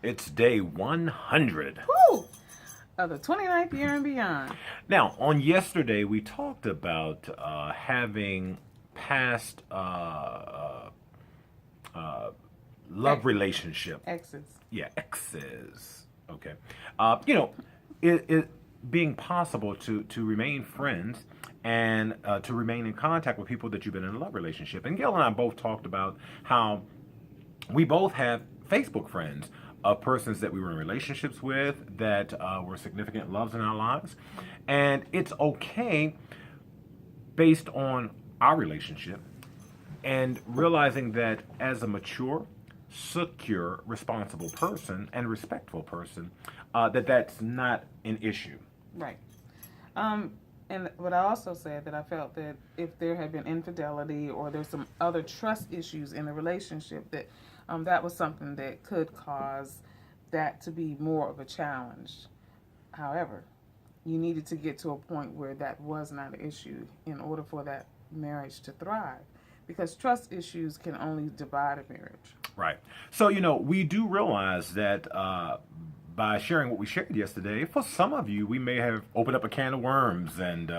It's day 100. Woo! Of the 29th year and beyond. Now, on yesterday, we talked about having past uh, love Ex- relationship. Exes. Yeah, exes. Okay. It being possible to remain friends and to remain in contact with people that you've been in a love relationship. And Gail and I both talked about how we both have Facebook friends of persons that we were in relationships with that were significant loves in our lives. And it's okay based on our relationship and realizing that as a mature, secure, responsible person and respectful person, that's not an issue. Right. Um, but I also said that I felt that if there had been infidelity or there's some other trust issues in the relationship, that that was something that could cause that to be more of a challenge. However, you needed to get to a point where that was not an issue in order for that marriage to thrive. Because trust issues can only divide a marriage. Right. So, we do realize that by sharing what we shared yesterday, for some of you, we may have opened up a can of worms, and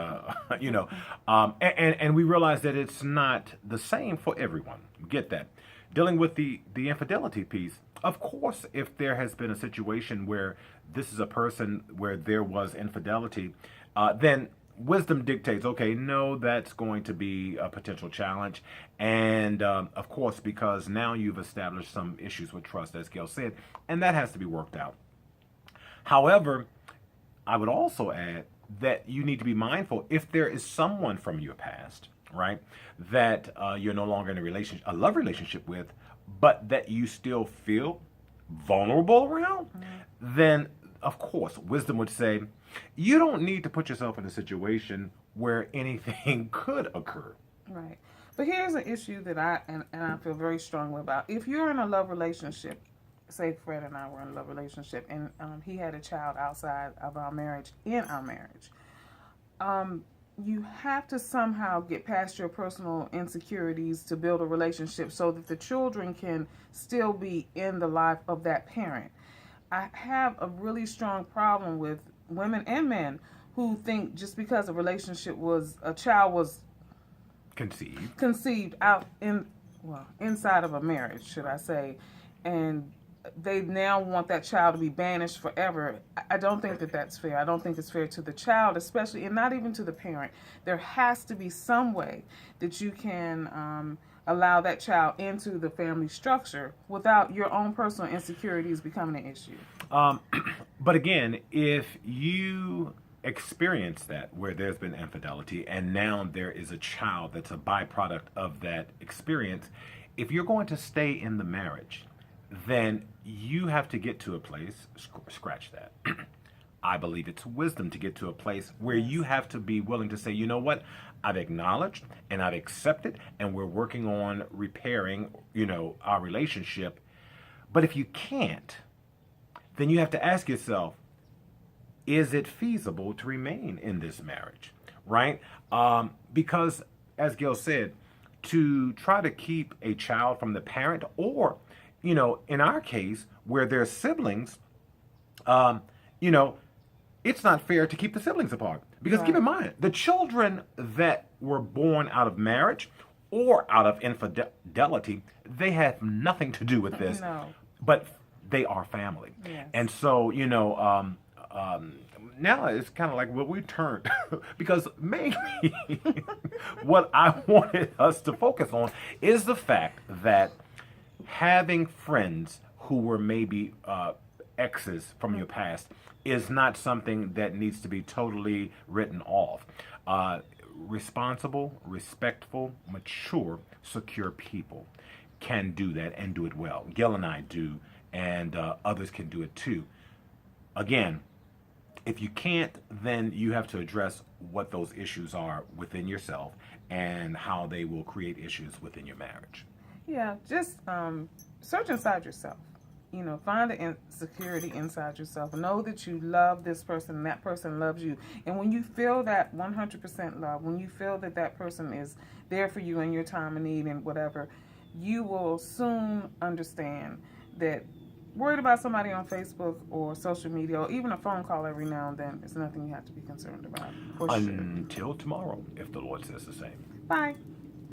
and we realize that it's not the same for everyone. Get that? Dealing with the infidelity piece. Of course, if there has been a situation where this is a person where there was infidelity, then wisdom dictates, okay, no, that's going to be a potential challenge. And of course, because now you've established some issues with trust, as Gail said, and that has to be worked out. However, I would also add that you need to be mindful if there is someone from your past, right, that you're no longer in a love relationship with, but that you still feel vulnerable around, then of course, wisdom would say you don't need to put yourself in a situation where anything could occur. Right. But here's an issue that and I feel very strongly about. If you're in a love relationship, say Fred and I were in a love relationship, and he had a child outside of our marriage, in our marriage, you have to somehow get past your personal insecurities to build a relationship so that the children can still be in the life of that parent. I have a really strong problem with women and men who think just because a child was Conceived. conceived out inside of a marriage, should I say, and they now want that child to be banished forever. I don't think that that's fair. I don't think it's fair to the child, especially, and not even to the parent. There has to be some way that you can allow that child into the family structure without your own personal insecurities becoming an issue. Um, but again, if you experience that where there's been infidelity and now there is a child that's a byproduct of that experience, if you're going to stay in the marriage, then you have to get to a place, scratch that. I believe it's wisdom to get to a place where you have to be willing to say, you know what, I've acknowledged and I've accepted, and we're working on repairing, our relationship. But if you can't, then you have to ask yourself, is it feasible to remain in this marriage? Right? Because, as Gail said, to try to keep a child from the parent, or, in our case, where there's siblings, you know, it's not fair to keep the siblings apart. Because keep Right. in mind, the children that were born out of marriage or out of infidelity, they have nothing to do with this, No. but they are family. Yes. And so, now it's kind of like, well, we turned, because mainly what I wanted us to focus on is the fact that having friends who were maybe exes from your past is not something that needs to be totally written off. Responsible, respectful, mature, secure people can do that and do it well. Gail and I do, and others can do it too. Again, if you can't, then you have to address what those issues are within yourself and how they will create issues within your marriage. Yeah, just search inside yourself. Find the insecurity inside yourself. Know that you love this person and that person loves you. And when you feel that 100% love, when you feel that that person is there for you in your time of need and whatever, you will soon understand that worried about somebody on Facebook or social media or even a phone call every now and then, it's nothing you have to be concerned about. For sure. Until tomorrow, if the Lord says the same. Bye.